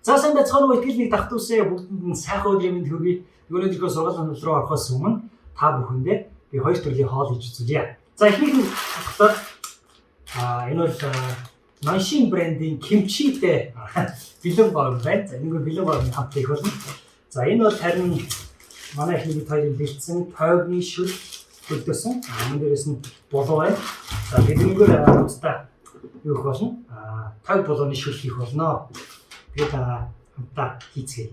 За сайн байцгаана уу ихтгэл нэг давтуулсан бүгдэнд нь сайхан өдрийн мэнд хүргэе. Өнөөдрийнхөө сургуулийн хөл рүү орохоос өмнө та бүхэндээ би хоёр төрлийн хоол хийж үзүүлье. За эхнийх нь болохоор энэ бол Наншин брендийн кимчитэй бэлэн гоо байна. За энэ бэлэн гоог хамт их болно. За энэ бол харин манай ихний хоёрын бэлдсэн тойгны шүл хөдөөсөн. Мөн дээрээс нь болоо байна. За биднийгээр хамтдаа юу их болно? Тойг болооны шүл хийх болно. Тэгээд хамтдаа хийцгээе.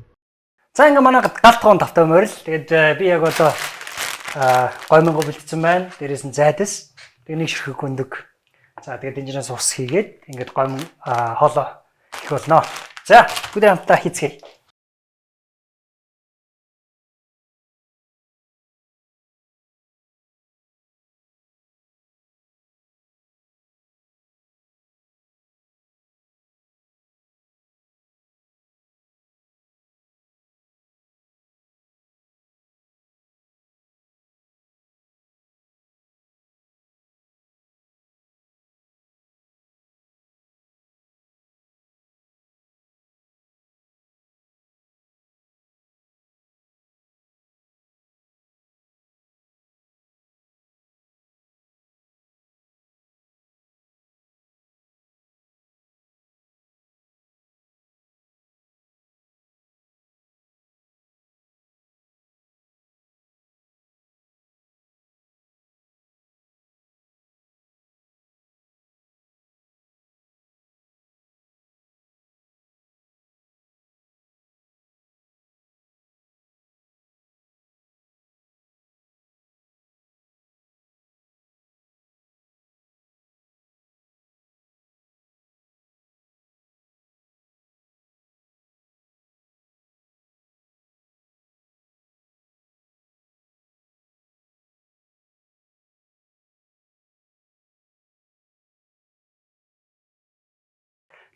За ингээ манай галт тоон тавтай морил. Тэгээд би яг одоо гоймонго бэлдсэн байна. Дээрээс нь зайдас. Тэгээд нэг ширхэг гүндэг. За тэгээд энэжнээс ус хийгээд ингээд гоймон хоолоо хийх болно. За бүгд хамтдаа хийцгээе.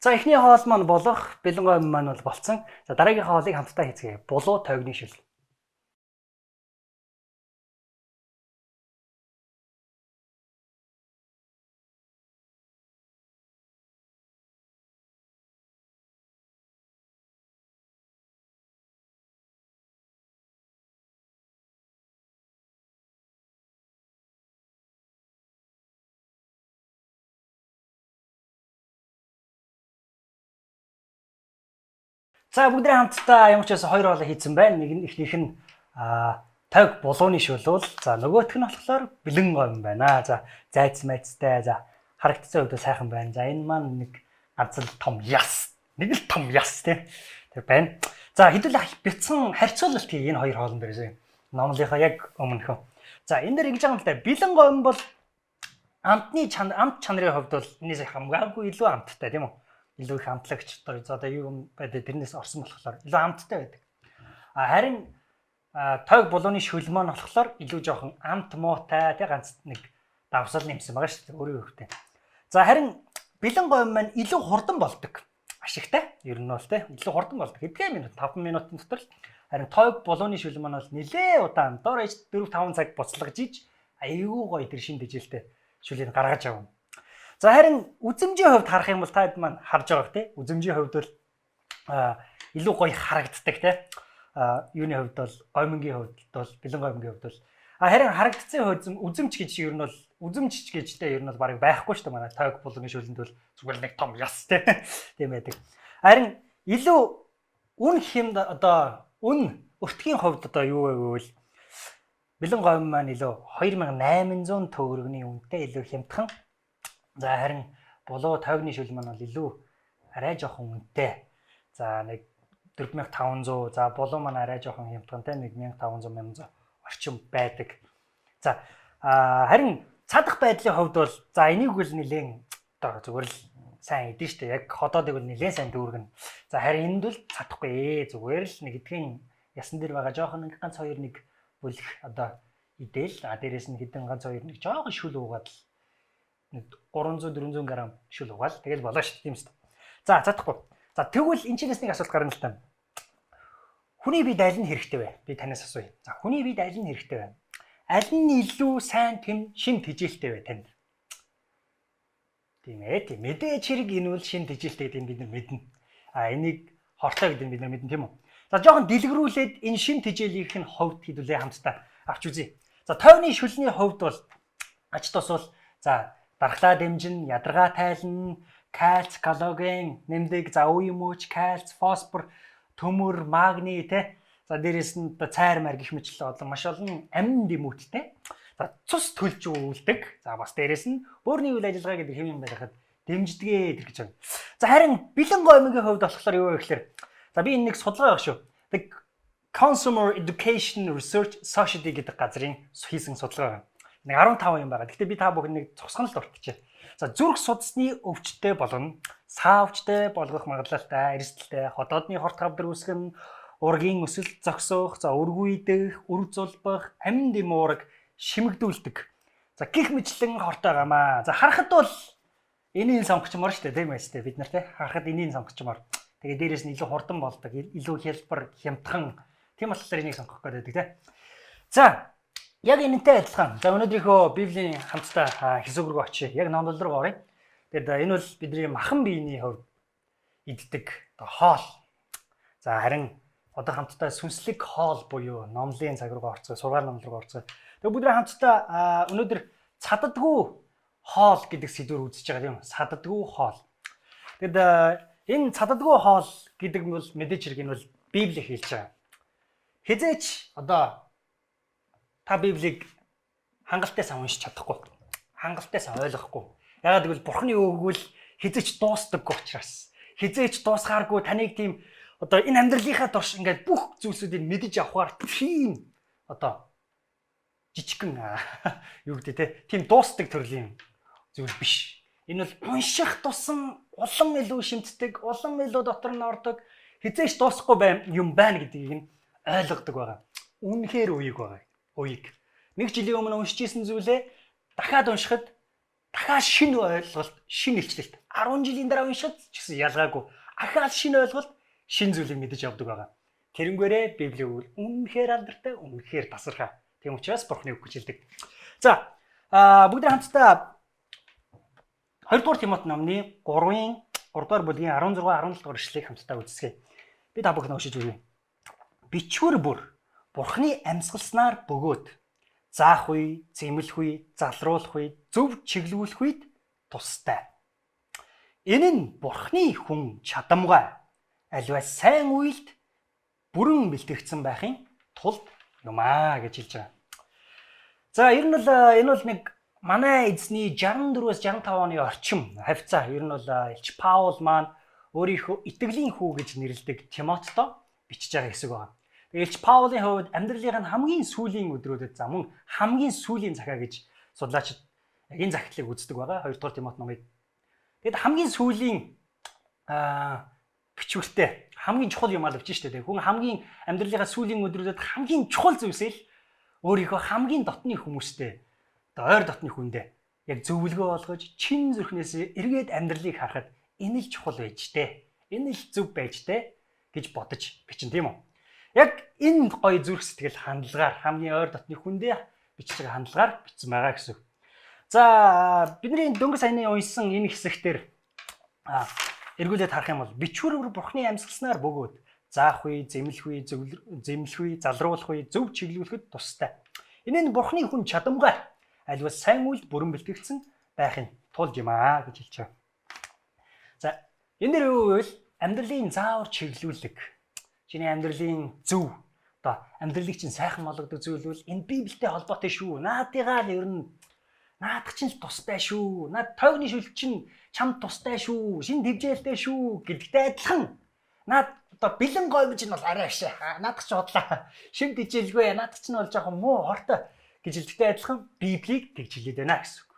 За эхний хоол маань болох бэлэн гоймон маань бол болцсон. За дараагийн хоолыг хамтдаа хийцгээе. Булуу тойгны шил. За бүгдээ хамтдаа ямар ч байсан хоёр хоолоо хийцэн байна. Нэг нь эхнийх нь тойг булууны шил бол за нөгөөх нь болохоор бэлэн гоймон байна. За зайц майцтай. За харагдцсан хувьд сайхан байна. За энэ маань нэг ганц л том яс. Нэг л том яс тийм. Тэр байна. За хэдүүл бяцхан харьцуулалт хий энэ хоёр хоолн дээрээс. Номлынхаа яг өмнөхөө. За энэ дэр ингэж байгаа юм л да. Бэлэн гоймон бол амт чанарын хувьд бол энэс хамгаагүй илүү амттай тийм үү? Илүү их амтлагч одоо юу байдаг тэрнээс орсон болохоор илүү амттай байдаг. Харин тойг булууны шүл маань болохоор илүү жоохон амт муутай тий ганц нэг давсал нэмсэн байгаа шүү дээ өөрийн хөвгтэй. За харин бэлэн гоймон маань илүү хурдан болдог. Ашигтай. Ер нь бол тий илүү хурдан болдог. Хэдхэн минут 5 минутын дотор л. Харин тойг булууны шүл маань бол нэлээ удаан доор ээж 4-5 цаг буцлагж иж айгүй гоё тэр шин дэжилтэй шүлийг гаргаж авна. За харин үзэмжийн хувьд харах юм бол та хэд маань харж байгаах тий үзэмжийн хувьд бол илүү гоё харагддаг тий юуны хувьд бол гоймонгийн хувьд бол бэлэн гоймонгийн хувьд бол харин харагдцсан хувьд үзэмж гэж ер нь бол үзэмжч гэжтэй ер нь бол барыг байхгүй шүү дээ манай тойг булгийн шүлэнд бол зүгээр нэг том яс тий тийм байдаг. Харин илүү үн хэмд одоо үн өртгийн хувьд одоо юу гэвэл бэлэн гоймон маань илүү 2800 төгрөгийн үнэтэй илүү хямдхан. За харин булуу тойгны шүл маань бол илүү арай жоохон үнэтэй. За нэг 4500 за булуу маань арай жоохон хямдгантай 1500 орчим байдаг. За харин цадах байдлын хувьд бол за энийг үл нэлээд одоо зүгээр л сайн идэв штэ яг ходоодыг бол нэлээд сайн дүүргэн. За харин энд бол цадахгүй зүгээр л нэг эдгийн ясан дээр байгаа жоохон нэг ганц хоёр нэг бүлэх одоо идээл дээрээс нь хэдэн ганц хоёр нэг жоохон шүл уугаад л 300-400 г шүл угаал тэгэл болоо шүү дээ тийм үстэ. За цадахгүй. За тэгвэл энэ чинээс нэг асуулт гарна л та. Хүний биед аль нь хэрэгтэй вэ? Би танаас асууя. За хүний биед аль нь хэрэгтэй вэ? Аль нь илүү сайн шин тэжээлтэй вэ танд? Тийм ээ тийм. Мэдээж хэрэг энэ бол шин тэжээлтэй гэдэг нь бид нар мэднэ. Энийг хортой гэдэг нь бид нар мэднэ тийм үү. За жоохон дэлгэрүүлээд энэ шим тэжээлийнх нь хувьд хэдүүлээ хамтдаа авч үзье. За тойвны шүлний хувьд бол ач тусвал за дархлаа дэмжин, ядаргаа тайлна, кальц, галоген, нэмдэг, за үе мөч, кальц, фосфор, төмөр, магний те. За дээрэс нь цайр мар гэх мэтлээ олон маш олон амин дэмүүдтэй. За цус төлж үлдэг. За бас дээрэс нь бөөрийн үйл ажиллагаа гэдэг хэм юм байхад дэмждэгэ гэж байна. За харин бэлэн гомгийн хувьд болохоор юу вэ гэхээр за би энэ нэг судалгаа явах шүү. The Consumer Education Research Society гэдэг газрын хийсэн судалгаа байна. Нэг 15 юм байгаа. Гэхдээ би та бүхэн нэг цогсгонолд ортчихъя. За зүрх судасны өвчтөй болгоно. Саа өвчтөй болгох магадлалтай, эрсдэлтэй, ходоодны хорт хавдар үүсгэн, ургийн өсөлт зогсоох, за өргүйдэх, үр зулбах, амин дэмуураг шимэгдүүлдэг. За гих мэтлэн хортой гамаа. За харахад бол энийн сонгочмоор шүү дээ тийм ээ бид нар те харахад энийн сонгочмоор. Тэгээ дээрээс нь илүү хурдан болдог, илүү хялбар, хямдхан тийм болохоор энийг сонгох гэдэг те. За яг энэтэй адилхан. За өнөөдрийнхөө Библийн хамтдаа хэсэг рүү очие. Яг номлол руу оръё. Тэгээд энэ бол бидний махан биений хувьд иддэг хоол. За харин одоо хамтдаа сүнслэг хоол буюу номлын цаг руу орцгоо, сургаал номлол руу орцгоо. Тэгээд бүгд хамтдаа өнөөдөр цаддаггүй хоол гэдэг сэдвээр үзэж байгаа юм. Цаддаггүй хоол. Тэгээд энэ цаддаггүй хоол гэдэг нь бол мэдээж хэрэг энэ бол Библи хэлж байгаа. Хизээч одоо та Библийг хангалттай уншиж чадахгүй. Хангалттай ойлгохгүй. Ягаад гэвэл Бурхны өгвөл хизээч дуустдаггүй учраас. Хизээч дуусгааргүй таныг тийм одоо энэ амьдралынхаа турш ингээд бүх зүйлсүүдийг мэдэж авахар тийм одоо жижигхэн юу гэдэг те тийм дуустдаг төрлийн зүйл биш. Энэ бол унших тусам улам илүү шимтдэг, улам илүү дотор нь ордог, хизээч дуусахгүй юм байна гэдгийг нь ойлгодог байгаа. Үнэхээр үеиг байгаа. Үеиг. Нэг жилийн өмнө уншиж исэн зүйлээ дахиад уншихад дахиад шинэ ойлголт, шинэ илчлэлт. 10 жилийн дараа уншихад ч гэсэн ялгаагүй. Ахаад шинэ ойлголт, шинэ зүйлийг мэдэж авдаг байгаа. Тэрнгээрээ Библи үйл үнэхээр алдартай, үнэхээр тасархай. Тийм учраас Бурхны үг гэж хэлдэг. За бүгд хамтдаа 2 дугаар Тимот номны 3 дугаар бүлгийн 16 17 дугаар ишлэгийг хамтдаа үзсгэе. Би та бүхэн уншиж өгье. Бичвэр бүр Бурхны амьсгалснаар бөгөөд заах үе, зэмлэх үе, залруулах үе, зөв чиглүүлэх үед тустай. Энэ нь Бурхны хүн чадамгай аливаа сайн үйлд бүрэн бэлтгэгдсэн байхын тулд юм аа гэж хэлж байгаа. За ер нь бол энэ бол нэг манай эзний 64-аас 65 оны орчим хавцаа. Ер нь бол Илч Паул маань өөрийнхөө итгэлийн хүү гэж нэрлэдэг Тимотто бичиж байгаа хэсэг байна. Илч Паулын хувьд амьдралын хамгийн сүүлийн өдрүүдэд за мөн хамгийн сүүлийн захаа гэж судлаачид энэ захидлыг үздэг байгаа. 2 дугаар Тимот номыг. Тэгэд хамгийн сүүлийн бичвэртэй хамгийн чухал юм аа л бичсэн шүү дээ. Хүн хамгийн амьдралынхаа сүүлийн өдрүүдэд хамгийн чухал зүйлсээ л өөрийнхөө хамгийн дотны хүмүүстэй одоо ойр дотны хүндээ яг зөвлөгөө олгож чин зүрхнээс эргээд амьдралыг харахад энэ л чухал байж тээ. Энэ л зөв байж тээ гэж бодож бичин тийм үү? Яг энэ гоё зүрх сэтгэл хандлагаар хамгийн ойр дотны хүндээ бичиж байгаа хандлагаар бичсэн байгаа гэсэн. За бидний дөнгөж саяны уншсан энэ хэсэгтэр эргүүлээд харах юм бол бичвэр Бурхны амьсгалснаар бөгөөд заах үе, зэмлэх үе, залруулах үе, зөв чиглүүлэхэд тустай. Энэ нь Бурхны хүн чадамгай аливаа сайн үйлд бүрэн бэлтгэгдсэн байхын тулд юм аа гэж хэлж байгаа. За энэ дэр юу вэ? Амьдралын заавар чиглүүлэг. Чиний амьдралын зөв одоо амьдралыг чинь сайхан болгодог зүйл бол энэ Библиэтэй холбоотой шүү. Наадыгаа л ер нь наадах чинь тустай шүү. Наад тойгны шүлт чинь чамд тустай шүү. Шин дэвжээлтэй шүү гэдэгтэй адилхан. Наад одоо бэлэн гоймж нь бол арай ашаа. Наадах ч бодлаа. Шин дэвжээлгүй. Наадах чинь бол жоохон муу хортой гэж хэлдэгтэй адилхан Библийг тэгж хэлээд байна гэсэн үг.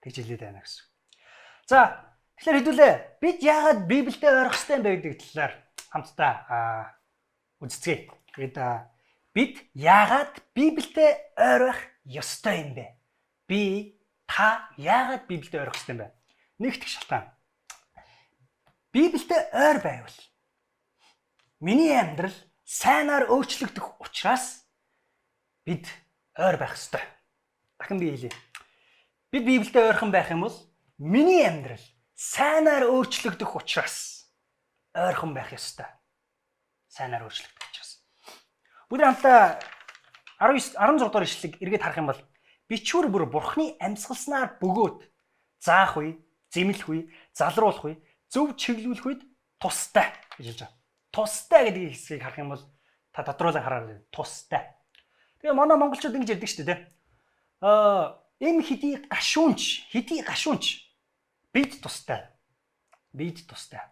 Тэгж хэлээд байна гэсэн. За тэгэхээр хэдүүлээ бид яагаад Библиэтэй ойрох хэрэгтэй юм бэ гэдэг талаар хамтдаа үзцгээе. Тэгээд бид яагаад Библиэтэй ойрох ёстой юм бэ? Та яагаад Библиэтэй ойрох ёстой юм бэ? Нэгтгэх шалтгаан. Библиэтэй ойр байвал миний амьдрал сайнаар өөрчлөгдөх учраас бид ойр байх ёстой. Дахин би хэлье. Бид Библиэтэй ойрхон байх юм бол миний амьдрал сайнаар өөрчлөгдөх учраас ойрхон байх ёстой. сайнаар өөрчлөгдөх учраас. Бүгд хамтдаа 16 дугаар ишлэгийг эргээд харах юм бол бичвэр бүр Бурхны амьсгалснаар бөгөөд заах үе, зэмлэх үе, залруулах үе, зөв чиглүүлэх үед тустай гэж хэлж байгаа. Тустай гэдэг хэсгийг харах юм бол та тодруулан хараарай. Тустай. Тэгээ манай монголчууд ингэж ярьдаг шүү дээ. Эм хэдий гашуунч бид тустай. Бид тустай.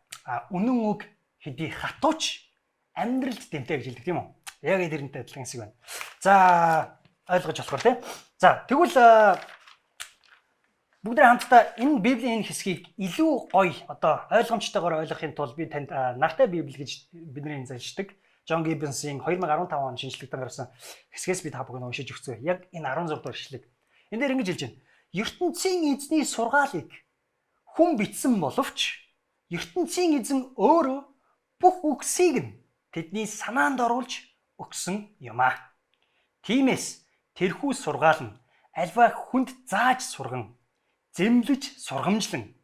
Үнэн үг хэдий хатууч амьдралд дэмтэй гэж хэлдэг тийм үү? Яг тэрнтэй адилхан хэсэг байна. За ойлгож болохоор тийм. За тэгвэл бүгд хамтдаа энэ Библийн энэ хэсгийг илүү гоё одоо ойлгомжтойгоор ойлгохын тулд би танд нартай Библи гэж бидний залждаг. Джон Гиббонсийн 2015 он шинжлэхдээ гаргасан хэсгээс би та бүхэнд уншиж өгцөө. Яг энэ 16 дугаар ишлэг. Энэ дээр ингэж хэлж байна. ертөнцийн эзний сургаалыг хүн бичсэн боловч ертөнцийн эзэн өөрөө бүх үгсийг нь тэдний санаанд оруулж өгсөн юм аа. Тиймээс тэрхүү сургаал нь альва хүнд зааж сурган, зэмлэж сургамжлан,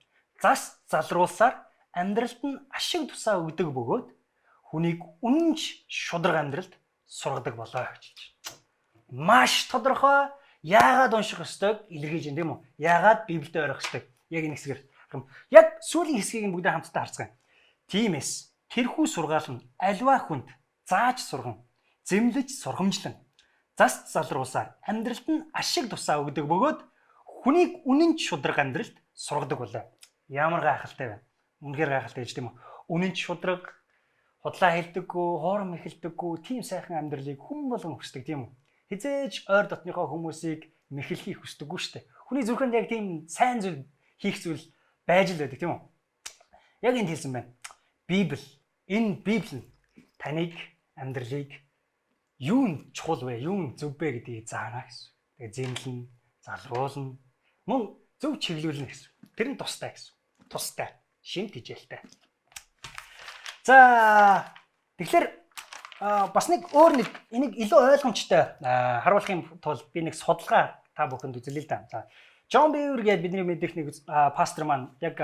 зас залруулсаар амьдралд нь ашиг тусаа өгдөг бөгөөд хүнийг үнэнч шударга амьдралд сургадаг болоо гэж хэлж байна. Маш тодорхой яагаад унших ёстойг илэрхийлж байна тийм үү? Яагаад Библиэд орох ёстойг? Яг энэ хэсгээр яг сүүлийн хэсгийг бүгд хамтдаа харцгаая. Тиймээс тэрхүү сургаал нь альва хүнд зааж сурган, зэмлэж сургамжлан, зас залруулсаар амьдралд нь ашиг тусаа өгдөг бөгөөд хүнийг үнэнч шударга амьдралд сургадаг болоо. Ямар гайхалтай байна. Үнэхээр гайхалтай гэж тийм үү? Үнэнч шударга худлаа хэлдэггүй, хоорон мэхэлдэггүй, тийм сайхан амьдралыг хүн болгон хүсдэг тийм үү? Хизээж ойр дотныхоо хүмүүсийг мэхэлхийг хүсдэггүй шүү дээ. Хүний зүрхэнд яг тийм сайн зүйл хийх зүйл байж л байдаг тийм үү? Яг энд хэлсэн байна. Энэ Библи таныг амьдралыг юунд чухал вэ? Юунд зөв бэ гэдгийг заана гэсэн. Тэгээ зэмлэн, залруулна, мөн зөв чиглүүлнэ гэсэн. Тэр нь тустай гэсэн. Тустай, шимт хичээлтэй. За тэгэхээр бас нэг энийг илүү ойлгомжтой харуулахын тулд би нэг судалгаа та бүхэнд үзүүлээ л да. За Джон Бивер гэдэг бидний мэдих нэг пастор маань яг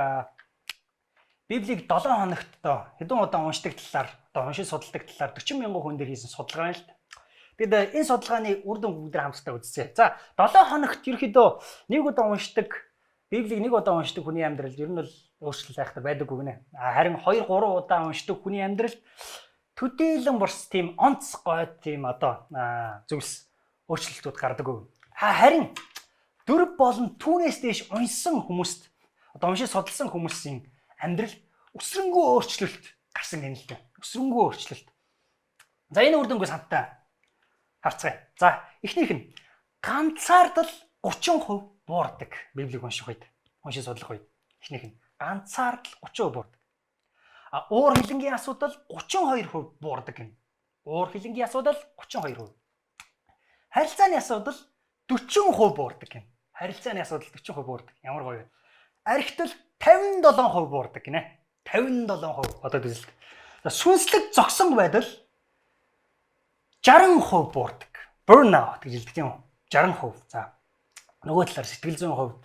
Библийг 7 хоногт хэдэн удаа уншдаг талаар уншиж судалдаг талаар 40 мянган хүн дээр хийсэн судалгаа байна л да. Бид энэ судалгааны үр дүн бүгд хамтдаа үзье. За 7 хоногт ерөөхдөө нэг удаа уншдаг Библийг нэг удаа уншдаг хүний амьдралд ер нь бол өөрчлөлт айхтар байдаггүй гинэ. Харин 2-3 удаа уншдаг хүний амьдралд төдийлөн бус тийм онц гойд тийм зүйлс өөрчлөлтүүд гардаг. Харин 4 болон түүнээс дээш уншсан хүмүүст уншиж судалсан хүмүүсийн амьдрал өсрөнгөө өөрчлөлт гарсан гэнэ л дээ. Өсрөнгөө өөрчлөлт. За энэ үр дүнгээс хамтдаа харцгаая. За эхнийх нь ганцаардал 30% буурдаг. Библийг унших үед, уншиж судлах үед эхнийх нь ганцаардал 30% буурдаг. Уур хилэнгийн асуудал 32% буурдаг гэнэ. Уур хилэнгийн асуудал 32%. Харилцааны асуудал 40% буурдаг гэнэ. Харилцааны асуудал 40% буурдаг. Ямар гоё вэ? Архитал 57% буурдаг гинэ. 57% одоо үзэлт. За сүнслэг зогсон байдал 60% буурдаг. Burnout гэж хэлдэг тийм үү? 60%. За нөгөө талаар сэтгэл зүйн хувьд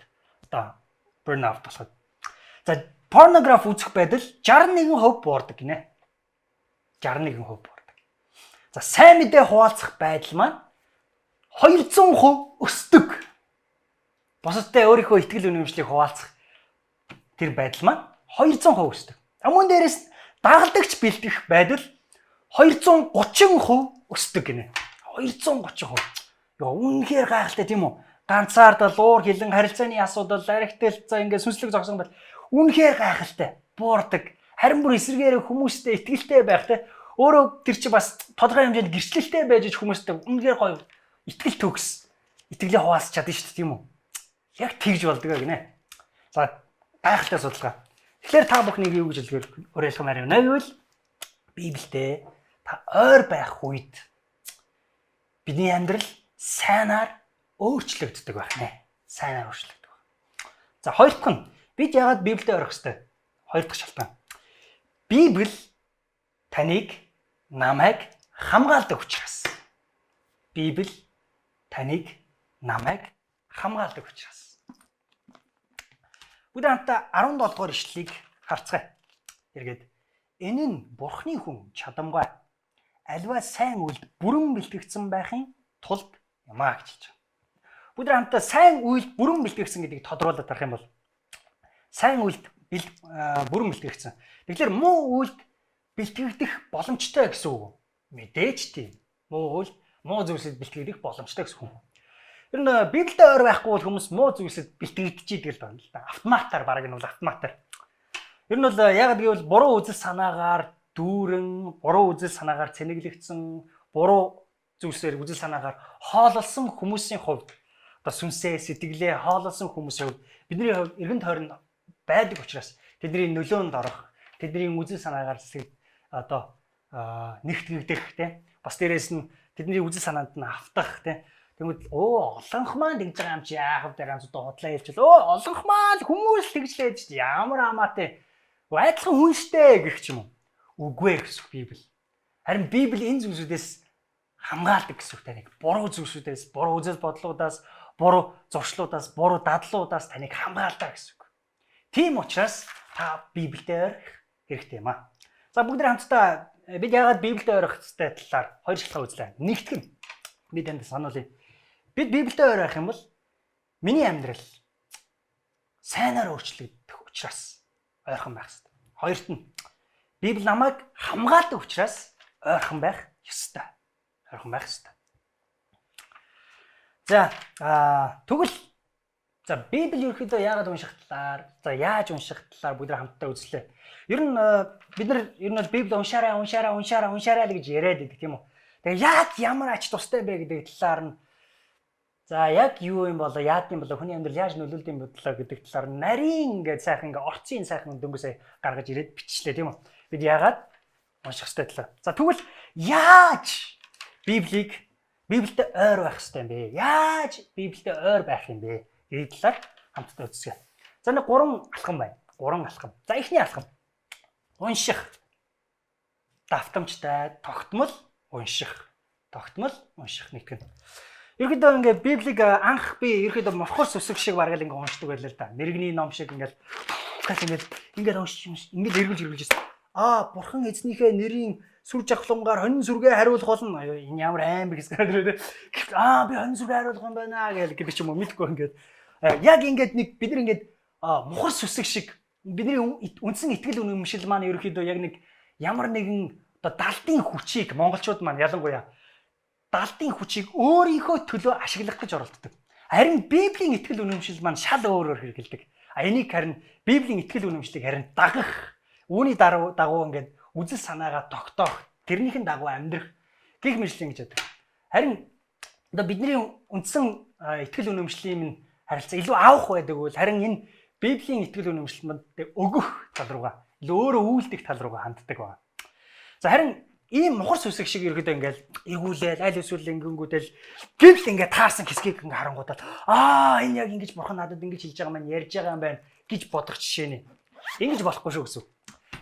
burnout болоход. За порнографи үзэх байдал 61% буурдаг гинэ. 61% буурдаг. За сайн мэдээ хуваалцах байдал маань 200% өсдөг. Бусадтай өөрийнхөө итгэл үнэмшлийг хуваалцах тэр байдал маань 200% өсдөг. Мөн дээрээс дагалдагч бэлтгэх байдал 230% өсдөг гинэ. 230%. Үнэхээр гайхалтай тийм үү? Ганцаардал, уур хилэн, харилцааны асуудал, архитал, за ингээд сүнслэг зогсон байл. Үнэхээр гайхалтай. Буурдаг. Харин бүр эсрэгээр хүмүүстэй итгэлтэй байх те. Өөрөө тэр чи бас тодорхой хэмжээнд гэрчлэлтэй байж хүмүүстэй үнэхээр гоё итгэл төгс. Итгэлээ хуваалцах чадна шүү дээ тийм үү? Яг тэгж болдог гинэ. За гайхалтай судалгаа. Тэгэхээр та бүхнийг юу гэж хэлгээр уриалгамаар байна гэвэл Библиэд та ойр байх үед бидний амьдрал сайнаар өөрчлөгддөг байх нэ. Сайнаар өөрчлөгддөг. За хоёр дахь нь бид яагаад Библиэд орох ёстой? Хоёр дахь шалтгаан. Библи таныг намайг хамгаалдаг учраас. Библи таныг намайг хамгаалдаг учраас. Бүгд хамтдаа 17 дугаар ишлэлийг харцгаая. Эргээд энэ нь Бурхны хүн чадамгай альва сайн үйлд бүрэн бэлтгэгдсэн байхын тулд юмаа гэж хэлж байна. Бүгд хамтдаа сайн үйлд бүрэн бэлтгэгдсэн гэдгийг тодруулаад тарах юм бол сайн үйлд бүрэн бэлтгэгдсэн. Тэгэхээр муу үйлд бэлтгэгдэх боломжтой гэсэн үг. Мэдээж тийм. Муу үйлд муу зүйлсэд бэлтгэгдэх боломжтой гэсэн үг. Ер нь Библиэд ойр байхгүй бол хүмүүс муу зүйлсэд бэлтгэгдчихэд л байна л да. Автоматар бараг нь бол автоматар. Ер нь бол яг гэвэл буруу үзэл санаагаар дүүрэн, буруу үзэл санаагаар цэнэглэгдсэн, буруу зүйлсээр үзэл санаагаар хоололсон хүмүүсийн хувьд одоо сүнсээ, сэтгэлээ хоололсон хүмүүсийн хувьд бидний хувьд эргэн тойронд байдаг учраас тэдний нөлөөнд орох, тэдний үзэл санаагаар одоо нэгтгэгдэх тийм. Бас дээрээс нь тэдний үзэл санаанд нь автах тийм. Тэгвэл олонх маань тэгж байгаа юм чи яах вэ гэж худлаа хэлчихэл олонх маань хүмүүс тэгжлээд чи ямар амаатай адилхан хүн штэ гэх юм уу? Үгүй гэсэн Библи. Харин Библи энэ зүйлсүүдээс хамгаалдаг гэсэн үг таныг. Буруу зүйлсүүдээс, буруу үзэл бодлуудаас, буруу зуршлуудаас, буруу дадлуудаас таныг хамгаалдаг гэсэн үг. Тийм учраас та Библиэд ойрох хэрэгтэй юм аа. За бүгд хамтдаа бид яагаад Библиэд ойрох хэрэгтэй талаар хоёр шалтгаан үзлээ. Нэгтгэн би танд сануулъя. Бид Библиэд ойрох юм бол миний амьдрал сайнаар өөрчлөгдөх учраас ойрхон байх хэрэгтэй. Хоёрт нь Библи намайг хамгаалдаг учраас ойрхон байх ёстой. Ойрхон байх ёстой. За тэгвэл Библи ерөөхдөө яагаад унших талаар, яаж унших талаар бүгд хамтдаа үзлээ. Ер нь бид нар ер нь Библи уншаарай гэж яриад байдаг тийм үү. Тэгээ яг ямар ач тустай бэ гэдэг талаар нь яг юу юм болоо, яад юм болоо, хүний амьдрал яаж нөлөөлд юм бодлоо гэдэг талаар нарийн ингээд сайхан ингээд орцын сайхан дөнгөсөө гаргаж ирээд биччихлээ тийм үү. Бид яагаад унших ёстой талаа. За тэгвэл яаж Библиэд ойр байх ёстой юм бэ? Яаж Библиэд ойр байх юм бэ? Гэдэг талаар хамтдаа үзье. За нэг 3 алхам байна. 3 алхам. За эхний алхам. Унших. Давтамжтай, тогтмол унших. Тогтмол унших нэгтгэн. Ерөнхийдөө ингээд Библийг анх би ерөнхийдөө морхор сүсэг шиг бараг л ингээд уншдаг байлаа л да. Мэргэний ном шиг ингээд уншиж ингээд эргүүлж ирсэн. Бурхан эзнийхээ нэрийн сүр жавхлангаар хонин сүргээ хариулах болно. Энэ ямар аим бэ гэсэн. Би хонин сүргээ хариулах юм байна гэдэг ч юм уу мэдгүй ингээд. Яг ингээд нэг бид нар ингээд мохор сүсэг шиг бидний үндсэн итгэл үнэмшил маань ерөнхийдөө яг нэг ямар нэгэн одоо далдын хүчийг монголчууд маань ялангуяа далдын хүчийг өөрийнхөө төлөө ашиглах гэж оролддог. Харин Библийн итгэл үнэмшил маань шал өөрөөр хэрэгэлдэг. Энийг харин Библийн итгэл үнэмшлийг харин дагах, үүний дагуу ингээд үзэл санаагаа тогтоох, тэрнийхэн дагуу амьдрах гэх мэтлийн гэж байдаг. Харин одоо бидний үндсэн итгэл үнэмшлийн минь харилцаа илүү авах байдаг бол харин энэ Библийн итгэл үнэмшил манд өгөх тал руугаа, илүү өөрөө үйлдэх тал руугаа ханддаг байна. За харин ийм мохор сүсэг шиг ерөөдөө ингээл эргүүлээл аль эсвэл ингэнгүүтэл Библи ингээд таарсан хэсгийг ингээ харангуудаад энэ яг ингэж бурхан надад ингэж хэлж байгаа маань ярьж байгаа юм байна гэж бодох жишээ нь. Ингэж болохгүй шүү гэсэн.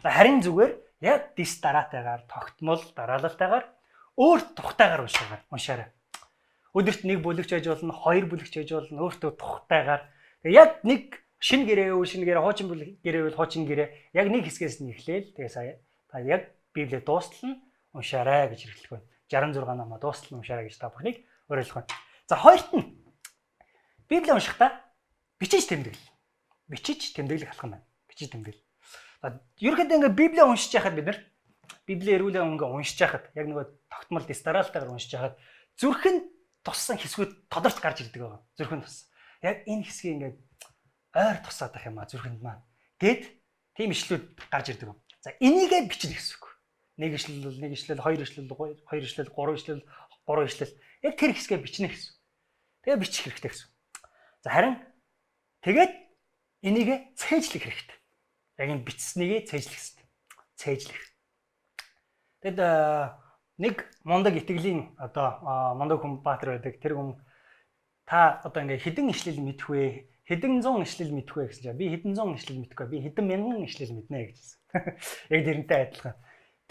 Харин зүгээр яг дис дараатайгаар тогтмол дараалалтайгаар өөр тухтайгаар уншаарай. Өдөрт нэг бүлэгч байж болно, 2 бүлэгч байж болно, өөртөө тухтайгаар. Яг нэг шинэ гэрээ хуучин гэрээ хуучин гэрээ яг нэг хэсгээс нь эхлээл. Тэгээ сая та яг Библийг дуустал нь уншаарай гэж хэлэх байна. 66 номоо дуустал нь уншаарай гэж та бүхнийг уриалгах байна. За хоёрт нь Библийг уншихдаа бичиж тэмдэглэх алхам байна. Бичиж тэмдэглэл. Ерөнхийдөө ингээд Библийг уншиж яхад бид нар Библийг эргүүлээ ингээд уншиж яхад яг нөгөө тогтмол дистаралтайгаар уншиж яхад зүрхэнд туссан хэсгүүд тодорч гарч ирдэг байгаа. Зүрхэнд туссан. Яг энэ хэсгийг ингээд ойр тусаад ах юм а зүрхэнд маань. Гэт тийм ишлүүд гарч ирдэг. За энийгээ бичнэ гэсэн үг. Нэг ишлэл, хоёр ишлэл, 3 ишлэл яг тэр хэсгээ бичнэ гэсэн. Тэгээ бичих хэрэгтэй гэсэн. За харин тэгээд энийгээ цээжлэх хэрэгтэй. Яг энэ бичснийгээ цээжлэх хэрэгтэй. Цээжлэх. Тэгэд нэг мундаг итгэлийн одоо мундаг хүн баатар байдаг. Тэр хүн та одоо ингээ хэдэн ишлэл мэдэх вэ? Хэдэн зуун ишлэл мэдэх вэ гэсэн чинь би хэдэн зуун ишлэл мэдэхгүй. Би хэдэн мянган ишлэл мэднэ гэжсэн. Яг тэрнтэй адилхан.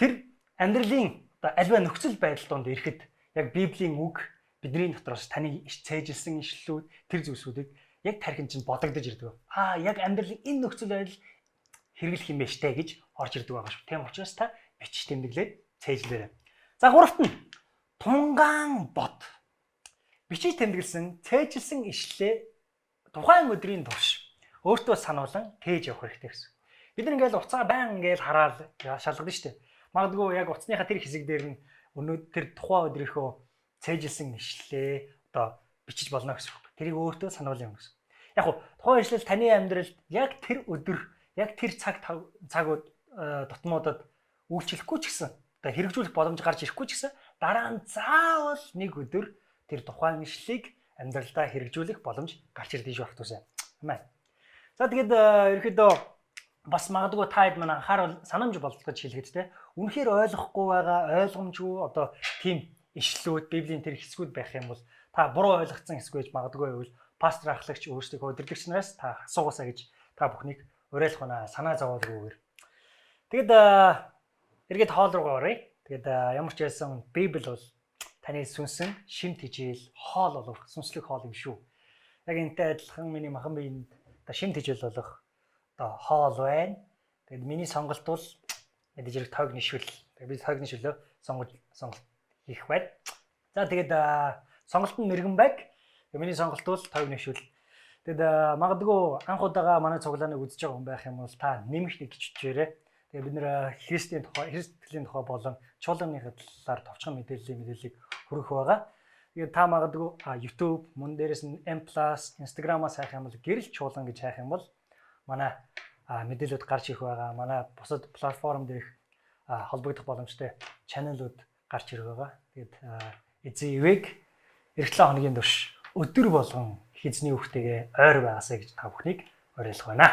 Тэр амьдралын одоо альва нөхцөл байдал донд ирэхэд яг Библийн үг бидний дотроос таны цээжилсэн ишлэлүүд тэр зүйлсүүдийг яг тархин чинь бодогдож ирдэг. Яг амьдралын энэ нөхцөл байдал хэрэглэх юм байна штэ гэж орж ирдэг байгаа шүү. Тийм учраас та бичиж тэмдэглээд цээжлээрэй. За гуравт нь тунгаан бод. Бичиж тэмдэглэсэн, цээжилсэн ишлэлээ тухайн өдрийн турш өөртөө сануулan тээж явах хэрэгтэй гэсэн. Бид нар ингээл уцаа байн ингээл хараад шалгадаг шүү дээ. Магадгүй яг уцсныхаа тэр хэсэг дээр нь өнөөдөр тухайн өдрийнхөө цээжилсэн ишлэлээ одоо бичиж болно гэсэн үг. Тэрийг өөртөө сануулъя гэсэн. Яг хуу тухайн ишлэл таны амьдралд яг тэр өдөр, яг тэр цагууд дотмуудад үйлчлэхгүй ч гэсэн, одоо хэрэгжүүлэх боломж гарч ирэхгүй ч гэсэн дараа нь заавал нэг өдөр тэр тухайн ишлэлийг амьдралдаа хэрэгжүүлэх боломж гарч ирдэж байх туусаа. Амин. За тэгээд ерөөхдөө бас магадгүй таад манай анхаарал санамж болтгож хэлэхэд те үнэхээр ойлгохгүй байгаа ойлгомжгүй одоо тийм ишлэлүүд Библийн тэр хэсгүүд байх юм бол та буруу ойлгоцсон хэсэг байж магадгүй байвал пастор ахлагч өөрсдийнхөө өдөрлөгч нараас та асуугаасаа гэж та бүхнийг уриалах байна. Санаа зовоолгүйгээр. Тэгэд эргээд хоол руугаа оръё. Тэгэд ямар ч байсан Библи бол таны сүнсэн шимт хижээл хоол болох сүнслэг хоол юм шүү. Яг энтэй адилхан миний махан биеинд одоо шимт хижээл болох одоо хоол байна. Тэгэд миний сонголт бол мэдээж хэрэг тойг нишвэл. Тэгээд би тойг нишвэлөө сонголт хийх байна. За тэгэд сонголт нь мэрэгэн байг. Миний сонголт бол тойг нишвэл. Тэгэд магадгүй анх удаага манай цуглааныг үзэж байгаа хүн байх юм бол та нэмэх нэг гिचчээрээ. Тэгээд бид нэр Христийн тухай, Христлийн тухай болон чуулганы талаар товчхон мэдээллийг хүргэх байгаа. Тэгээд та магадгүй YouTube, мөн дээрээс нь M+, Instagram-аас хайх юм бол гэрэл чуулган гэж хайх юм бол манай мэдээлэлүүд гарч ирэх байгаа. Манай бусад платформ дээрх холбогдох боломжтой чаналууд гарч ирэх байгаа. Тэгээд эзэн ивэг эх 7 хоногийн турш өдөр болгон эзний үгтэйгээ ойр байгаасаа гэж та бүхнийг уриалгах байна.